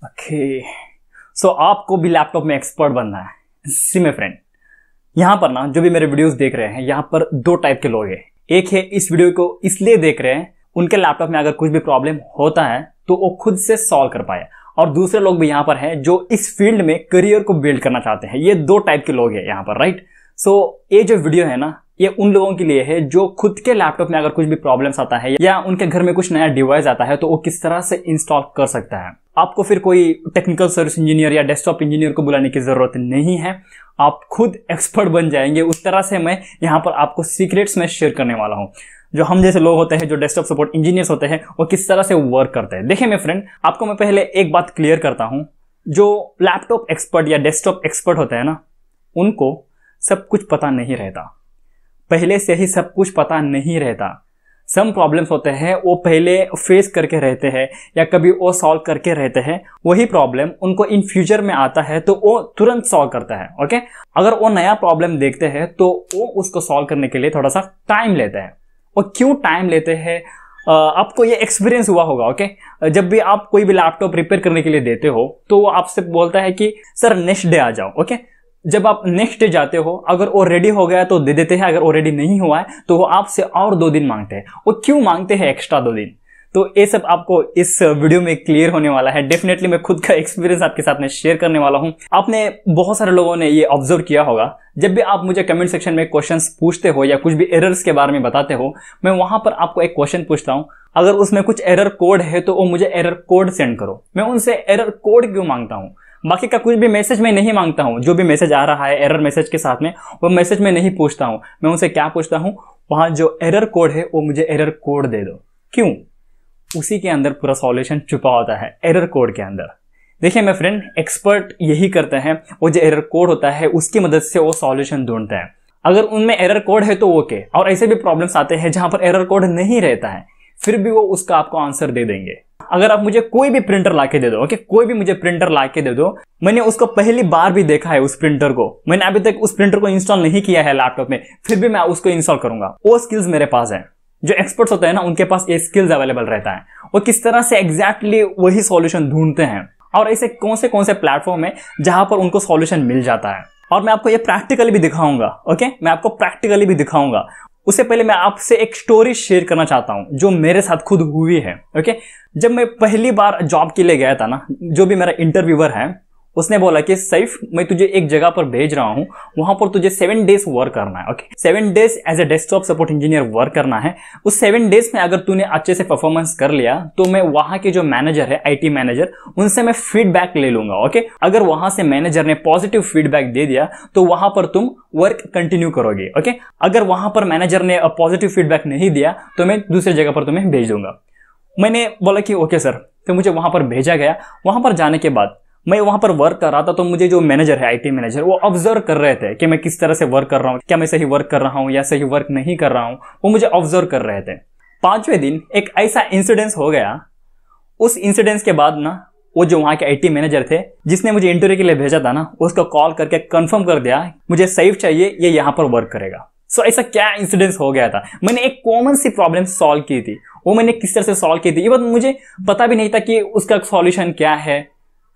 Okay, सो आपको भी laptop में एक्सपर्ट बनना है। सी माय फ्रेंड, यहाँ पर ना जो भी मेरे वीडियोस देख रहे हैं, यहाँ पर दो टाइप के लोग हैं। एक है इस वीडियो को इसलिए देख रहे हैं उनके लैपटॉप में अगर कुछ भी प्रॉब्लम होता है तो वो खुद से सॉल्व कर पाए, और दूसरे लोग भी यहाँ पर हैं जो इस फील्ड में करियर को बिल्ड करना चाहते हैं। ये दो टाइप के लोग हैं यहाँ पर, राइट। सो ये जो वीडियो है ना, ये उन लोगों के लिए है जो खुद के लैपटॉप में अगर कुछ भी प्रॉब्लम्स आता है या उनके घर में कुछ नया डिवाइस आता है तो वो किस तरह से इंस्टॉल कर सकता है। आपको फिर कोई टेक्निकल सर्विस इंजीनियर या डेस्कटॉप इंजीनियर को बुलाने की जरूरत नहीं है, आप खुद एक्सपर्ट बन जाएंगे। उस तरह से मैं यहाँ पर आपको सीक्रेट्स में शेयर करने वाला हूँ। जो हम जैसे लोग होते हैं, जो डेस्कटॉप सपोर्ट इंजीनियर्स होते हैं, वो किस तरह से वर्क करते हैं। देखिए मेरे फ्रेंड, आपको मैं पहले एक बात क्लियर करता हूँ। जो लैपटॉप एक्सपर्ट या डेस्कटॉप एक्सपर्ट होते हैं ना, उनको सब कुछ पता नहीं रहता, पहले से ही सब कुछ पता नहीं रहता। सम प्रॉब्लम्स होते हैं वो पहले फेस करके रहते हैं या कभी वो सॉल्व करके रहते हैं। वही प्रॉब्लम उनको इन फ्यूचर में आता है तो वो तुरंत सॉल्व करता है। ओके, अगर वो नया प्रॉब्लम देखते हैं तो वो उसको सॉल्व करने के लिए थोड़ा सा टाइम लेते हैं। और क्यों टाइम लेते हैं, आपको ये एक्सपीरियंस हुआ होगा। ओके, जब भी आप कोई भी लैपटॉप रिपेयर करने के लिए देते हो तो वो आपसे बोलता है कि सर नेक्स्ट डे आ जाओ। ओके, जब आप नेक्स्ट डे जाते हो, अगर वो रेडी हो गया तो दे देते हैं, अगर वो रेडी नहीं हुआ है तो वो आपसे और 2 दिन मांगते हैं। वो क्यों मांगते हैं एक्स्ट्रा 2 दिन, तो ये सब आपको इस वीडियो में क्लियर होने वाला है। डेफिनेटली मैं खुद का एक्सपीरियंस आपके साथ में शेयर करने वाला हूं। आपने बहुत सारे लोगों ने ये ऑब्जर्व किया होगा, जब भी आप मुझे कमेंट सेक्शन में क्वेश्चंस पूछते हो या कुछ भी एरर्स के बारे में बताते हो, मैं वहां पर आपको एक क्वेश्चन पूछता हूं। अगर उसमें कुछ एरर कोड है तो वो मुझे एरर कोड सेंड करो। मैं उनसे एरर कोड क्यों मांगता हूं, बाकी का कुछ भी मैसेज में नहीं मांगता हूं। जो भी मैसेज आ रहा है एरर मैसेज के साथ में, वो मैसेज में नहीं पूछता हूं। मैं उनसे क्या पूछता हूं, वहां जो एरर कोड है वो मुझे एरर कोड दे दो। क्यों? उसी के अंदर पूरा सॉल्यूशन छुपा होता है, एरर कोड के अंदर। देखिए मेरे फ्रेंड, एक्सपर्ट यही करते हैं, वो जो एरर कोड होता है उसकी मदद से वो सॉल्यूशन ढूंढते हैं। अगर उनमें एरर कोड है तो ओके, और ऐसे भी प्रॉब्लम्स आते हैं जहां पर एरर कोड नहीं रहता है, फिर भी वो उसका आपको आंसर दे देंगे। अगर आप मुझे कोई भी प्रिंटर लाके दे दो, ओके, कोई भी मुझे प्रिंटर लाके दे दो, मैंने उसको पहली बार भी देखा है उस प्रिंटर को, मैंने अभी तक उस प्रिंटर को इंस्टॉल नहीं किया है लैपटॉप में, फिर भी मैं उसको इंस्टॉल करूंगा। वो स्किल्स मेरे पास है। जो एक्सपर्ट्स होते हैं ना, उनके पास ये स्किल्स अवेलेबल रहता है। वो किस तरह से एग्जैक्टली वही सॉल्यूशन ढूंढते हैं, और ऐसे कौन से प्लेटफॉर्म है जहां पर उनको सॉल्यूशन मिल जाता है। और मैं आपको ये प्रैक्टिकली भी दिखाऊंगा। ओके, मैं आपको प्रैक्टिकली भी दिखाऊंगा। उससे पहले मैं आपसे एक स्टोरी शेयर करना चाहता हूं जो मेरे साथ खुद हुई है। ओके, जब मैं पहली बार जॉब के लिए गया था ना, जो भी मेरा इंटरव्यूअर है उसने बोला कि सैफ, मैं तुझे एक जगह पर भेज रहा हूं, वहां पर तुझे 7 डेज वर्क करना है। Okay, 7 days as a desktop support engineer work करना है। उस 7 डेज में अगर तूने अच्छे से परफॉर्मेंस कर लिया तो मैं वहां के जो मैनेजर है, आईटी मैनेजर, उनसे मैं फीडबैक ले लूंगा। ओके, अगर वहां से मैनेजर ने पॉजिटिव फीडबैक दे दिया तो वहां पर तुम वर्क कंटिन्यू करोगे। ओके, अगर वहां पर मैनेजर ने पॉजिटिव फीडबैक नहीं दिया तो मैं दूसरी जगह पर तुम्हें भेज दूंगा। मैंने बोला कि ओके सर, तो मुझे वहां पर भेजा गया। वहां पर जाने के बाद मैं वहां पर वर्क कर रहा था, तो मुझे जो मैनेजर है, आईटी मैनेजर, वो ऑब्जर्व कर रहे थे कि मैं किस तरह से वर्क कर रहा हूँ, क्या मैं सही वर्क कर रहा हूँ या सही वर्क नहीं कर रहा हूँ। वो मुझे ऑब्जर्व कर रहे थे। 5वें दिन एक ऐसा इंसिडेंस हो गया। उस इंसिडेंस के बाद ना, वो जो वहां के आईटी मैनेजर थे जिसने मुझे इंटरव्यू के लिए भेजा था ना, उसको कॉल करके कंफर्म कर दिया मुझे सैफ चाहिए, ये यहाँ पर वर्क करेगा। सो ऐसा क्या इंसिडेंस हो गया था। मैंने एक कॉमन सी प्रॉब्लम सॉल्व की थी, वो मैंने किस तरह से सॉल्व की थी ये बात मुझे पता भी नहीं था कि उसका सॉल्यूशन क्या है,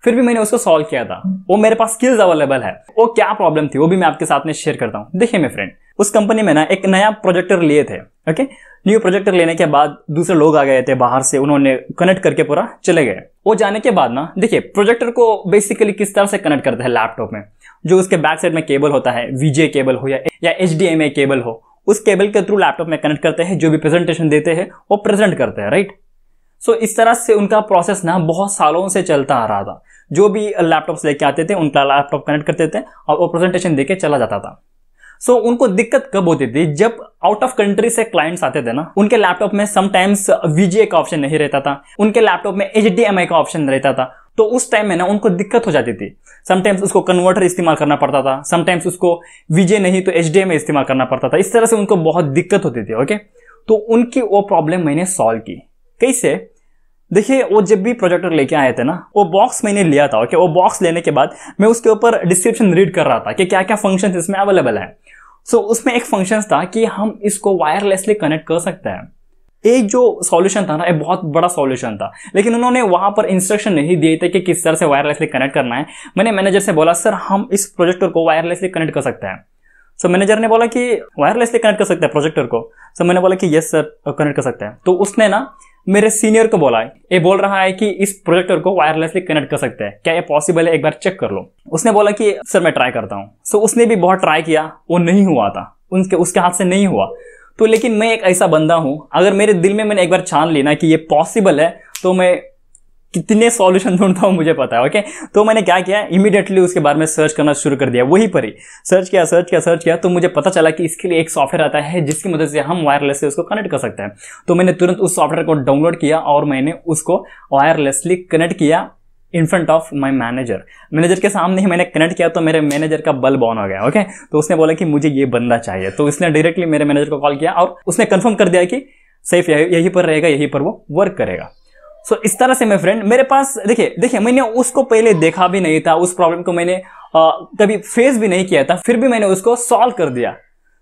फिर भी मैंने उसको सॉल्व किया था। वो मेरे पास स्किल्स अवेलेबल है। वो क्या प्रॉब्लम थी वो भी मैं आपके साथ में शेयर करता हूं। देखिए मेरे फ्रेंड, उस कंपनी में ना एक नया प्रोजेक्टर लिए थे। ओके, न्यू प्रोजेक्टर लेने के बाद दूसरे लोग आ गए थे बाहर से, उन्होंने कनेक्ट करके पूरा चले गए। वो जाने के बाद ना, देखिए प्रोजेक्टर को बेसिकली किस तरह से कनेक्ट करते हैं लैपटॉप में, जो उसके बैक साइड में केबल होता है, वीजे केबल हो या HDMI केबल हो, उस केबल के थ्रू लैपटॉप में कनेक्ट करते हैं। जो भी प्रेजेंटेशन देते हैं वो प्रेजेंट करते हैं, राइट। सो इस तरह से उनका प्रोसेस ना बहुत सालों से चलता आ रहा था। जो भी लैपटॉप्स लेके आते थे उनका लैपटॉप कनेक्ट करते थे और वो प्रेजेंटेशन देके चला जाता था। सो उनको दिक्कत कब होती थी, जब आउट ऑफ कंट्री से क्लाइंट्स आते थे ना, उनके लैपटॉप में समटाइम्स VGA का ऑप्शन नहीं रहता था, उनके लैपटॉप में HDMI का ऑप्शन रहता था। तो उस टाइम में ना उनको दिक्कत हो जाती थी। समटाइम्स उसको कन्वर्टर इस्तेमाल करना पड़ता था, समटाइम्स उसको VGA नहीं तो HDMI इस्तेमाल करना पड़ता था। इस तरह से उनको बहुत दिक्कत होती थी। ओके, तो उनकी वो प्रॉब्लम मैंने सॉल्व की। कैसे? देखिए, वो जब भी प्रोजेक्टर लेके आए थे ना, वो बॉक्स मैंने लिया था। ओके, वो बॉक्स लेने के बाद मैं उसके ऊपर डिस्क्रिप्शन रीड कर रहा था कि क्या क्या फंक्शंस इसमें अवेलेबल है। सो उसमें एक फंक्शन था कि हम इसको वायरलेसली कनेक्ट कर सकते हैं। एक जो सॉल्यूशन था ना, एक बहुत बड़ा सॉल्यूशन था, लेकिन उन्होंने वहां पर इंस्ट्रक्शन नहीं दिए थे कि किस तरह से वायरलेसली कनेक्ट करना है। मैंने मैनेजर से बोला सर हम इस प्रोजेक्टर को वायरलेसली कनेक्ट कर सकते हैं। सो मैनेजर ने बोला कि वायरलेसली कनेक्ट कर सकते हैं प्रोजेक्टर को। सो मैंने बोला कि यस सर कनेक्ट कर सकते हैं। तो उसने ना मेरे सीनियर को बोला, ये बोल रहा है कि इस प्रोजेक्टर को वायरलेसली कनेक्ट कर सकते हैं, क्या ये पॉसिबल है, एक बार चेक कर लो। उसने बोला कि सर मैं ट्राई करता हूँ। सो उसने भी बहुत ट्राई किया, वो नहीं हुआ था, उसके हाथ से नहीं हुआ। तो लेकिन मैं एक ऐसा बंदा हूं, अगर मेरे दिल में मैंने एक बार ठान ली ना कि ये पॉसिबल है, तो मैं कितने सॉल्यूशन ढूंढता हूं मुझे पता है। ओके, तो मैंने क्या किया, इमीडिएटली उसके बारे में सर्च करना शुरू कर दिया। वहीं पर ही सर्च किया तो मुझे पता चला कि इसके लिए एक सॉफ्टवेयर आता है जिसकी मदद से हम वायरलेस से उसको कनेक्ट कर सकते हैं। तो मैंने तुरंत उस सॉफ्टवेयर को डाउनलोड किया और मैंने उसको वायरलेसली कनेक्ट किया in front of my manager के सामने ही मैंने कनेक्ट किया। तो मेरे मैनेजर का बल्ब ऑन हो गया। ओके, तो उसने बोला कि मुझे ये बंदा चाहिए। तो उसने डायरेक्टली मेरे मैनेजर को कॉल किया और उसने कंफर्म कर दिया कि सेफ यहीं पर रहेगा, यहीं पर वो वर्क करेगा। सो इस तरह से मेरे फ्रेंड, मेरे पास देखिए मैंने उसको पहले देखा भी नहीं था, उस प्रॉब्लम को मैंने कभी फेस भी नहीं किया था, फिर भी मैंने उसको सॉल्व कर दिया।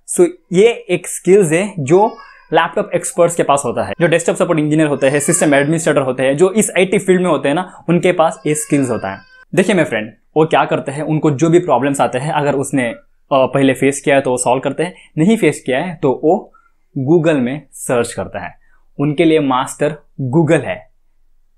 सो ये एक स्किल्स है जो लैपटॉप एक्सपर्ट्स के पास होता है, जो डेस्कटॉप सपोर्ट इंजीनियर होते हैं, सिस्टम एडमिनिस्ट्रेटर होते हैं, जो इस आईटी फील्ड में होते हैं ना, उनके पास ये स्किल्स होता है। देखिए मेरे फ्रेंड, वो क्या करते हैं, उनको जो भी प्रॉब्लम्स आते हैं, अगर उसने पहले फेस किया है तो वो सॉल्व करते हैं, नहीं फेस किया है तो वो गूगल में सर्च करता है। उनके लिए मास्टर गूगल है।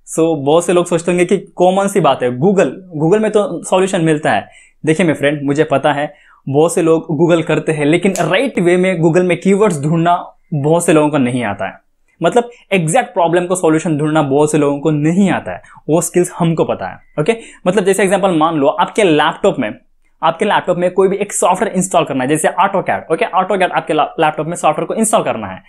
सो बहुत से लोग सोचते होंगे कि कॉमन सी बात है, गूगल में तो सॉल्यूशन मिलता है। देखिए मेरे फ्रेंड, मुझे पता है बहुत से लोग गूगल करते हैं, लेकिन राइट वे में गूगल में कीवर्ड्स ढूंढना बहुत से लोगों को नहीं आता है। मतलब एग्जैक्ट प्रॉब्लम को सॉल्यूशन ढूंढना बहुत से लोगों को नहीं आता है, वो स्किल्स हमको पता है। ओके, मतलब जैसे एग्जांपल मान लो आपके लैपटॉप में कोई भी एक सॉफ्टवेयर इंस्टॉल करना है, जैसे ऑटोकैड। ओके, ऑटोकैड आपके लैपटॉप में सॉफ्टवेयर को इंस्टॉल करना है।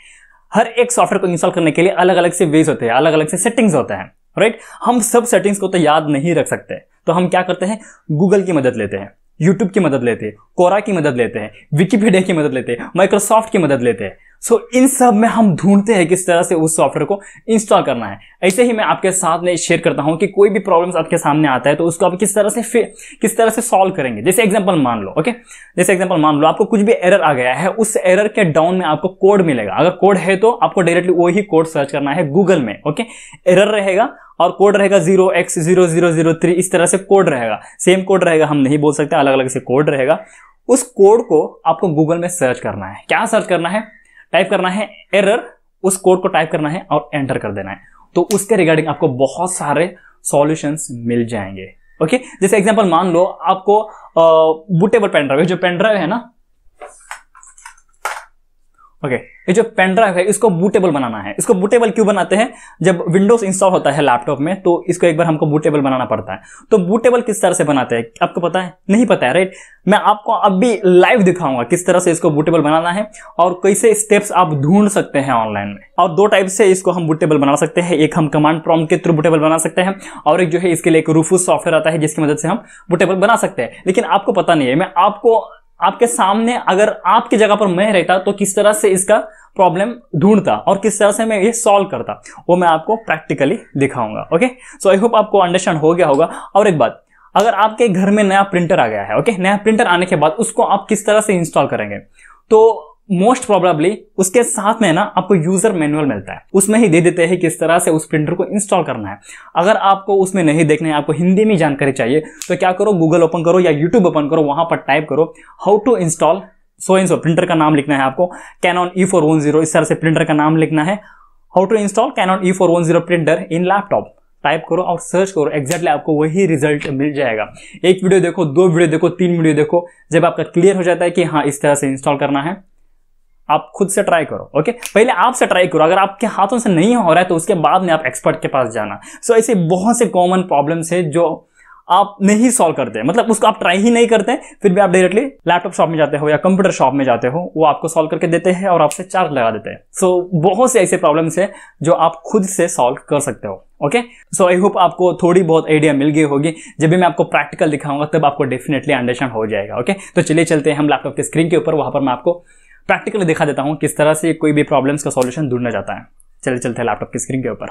हर एक सॉफ्टवेयर को इंस्टॉल करने के लिए अलग अलग से वेज होते हैं, अलग अलग से सेटिंग्स होते हैं, राइट। हम सब सेटिंग्स को तो याद नहीं रख सकते, तो हम क्या करते हैं, गूगल की मदद लेते हैं, यूट्यूब की मदद लेते हैं, कोरा की मदद लेते हैं, विकिपीडिया की मदद लेते हैं, माइक्रोसॉफ्ट की मदद लेते हैं। सो इन सब में हम ढूंढते हैं किस तरह से उस सॉफ्टवेयर को इंस्टॉल करना है। ऐसे ही मैं आपके साथ में शेयर करता हूं कि कोई भी प्रॉब्लम्स आपके सामने आता है तो उसको आप किस तरह से सॉल्व करेंगे। जैसे एग्जांपल मान लो, ओके, जैसे एग्जांपल मान लो आपको कुछ भी एरर आ गया है, उस एरर के डाउन में आपको कोड मिलेगा। अगर कोड है तो आपको डायरेक्टली वही कोड सर्च करना है गूगल में। ओके, एरर रहेगा और कोड रहेगा 0x0003, इस तरह से कोड रहेगा, सेम कोड रहेगा, हम नहीं बोल सकते, अलग अलग से कोड रहेगा। उस कोड को आपको गूगल में सर्च करना है। क्या सर्च करना है, टाइप करना है एरर, उस कोड को टाइप करना है और एंटर कर देना है। तो उसके रिगार्डिंग आपको बहुत सारे सॉल्यूशंस मिल जाएंगे। ओके, जैसे एग्जांपल मान लो आपको बूटेबल पेन ड्राइव, जो पेन ड्राइव है ना, ओके, ये जो पेन ड्राइव है इसको बूटेबल बनाना है। इसको बूटेबल क्यों बनाते हैं, जब विंडोज इंस्टॉल होता है लैपटॉप में तो इसको एक बार हमको बूटेबल बनाना पड़ता है। तो बूटेबल किस तरह से बनाते हैं आपको पता है, नहीं पता है, राइट। मैं आपको अभी लाइव दिखाऊंगा किस तरह से इसको बूटेबल बनाना है और कैसे स्टेप्स आप ढूंढ सकते हैं ऑनलाइन में। और दो टाइप से इसको हम बूटेबल बना सकते हैं, एक हम कमांड प्रॉम्प्ट के थ्रू बूटेबल बना सकते हैं और एक जो है इसके लिए एक रूफूस सॉफ्टवेयर आता है जिसकी मदद से हम बूटेबल बना सकते हैं। लेकिन आपको पता नहीं है, मैं आपको आपके सामने, अगर आपकी जगह पर मैं रहता तो किस तरह से इसका प्रॉब्लम ढूंढता और किस तरह से मैं ये सॉल्व करता, वो मैं आपको प्रैक्टिकली दिखाऊंगा। ओके, सो आई होप आपको अंडरस्टैंड हो गया होगा। और एक बात, अगर आपके घर में नया प्रिंटर आ गया है, ओके, नया प्रिंटर आने के बाद उसको आप किस तरह से इंस्टॉल करेंगे, तो मोस्ट प्रोबेबली उसके साथ में ना आपको यूजर मैनुअल मिलता है, उसमें ही दे देते हैं किस तरह से उस प्रिंटर को इंस्टॉल करना है। अगर आपको उसमें नहीं देखना है, आपको हिंदी में जानकारी चाहिए, तो क्या करो, गूगल ओपन करो या यूट्यूब ओपन करो, वहां पर टाइप करो how to install so and so, printer का नाम लिखना है आपको, कैनन E410, इस तरह से प्रिंटर का नाम लिखना है, how to install Canon E410 printer in laptop, type करो और सर्च करो, एग्जैक्टली आपको वही रिजल्ट मिल जाएगा। एक वीडियो देखो, 2 वीडियो देखो, 3 वीडियो देखो, जब आपका क्लियर हो जाता है कि हाँ इस तरह से इंस्टॉल करना है, आप खुद से ट्राई करो। ओके, पहले आप से ट्राई करो, अगर आपके हाथों से नहीं हो रहा है तो उसके बाद में आप एक्सपर्ट के पास जाना। सो ऐसे बहुत से कॉमन प्रॉब्लम्स है जो आप नहीं सॉल्व करते, मतलब उसको आप ट्राई ही नहीं करते, फिर भी आप डायरेक्टली लैपटॉप शॉप में जाते हो या कंप्यूटर शॉप में जाते हो, वो आपको सॉल्व करके देते हैं और आपसे चार्ज लगा देते हैं। सो बहुत से ऐसे प्रॉब्लम्स है जो आप खुद से सॉल्व कर सकते हो। ओके, सो आई होप आपको थोड़ी बहुत आइडिया मिल गई होगी। जब भी मैं आपको प्रैक्टिकल दिखाऊंगा तब आपको डेफिनेटली अंडरस्टैंड हो जाएगा। ओके, तो चलिए चलते हैं हम लैपटॉप के स्क्रीन के ऊपर, वहां पर मैं आपको प्रैक्टिकली दिखा देता हूं किस तरह से कोई भी प्रॉब्लम्स का सॉल्यूशन ढूंढना जाता है। चलिए चलते हैं लैपटॉप की स्क्रीन के ऊपर।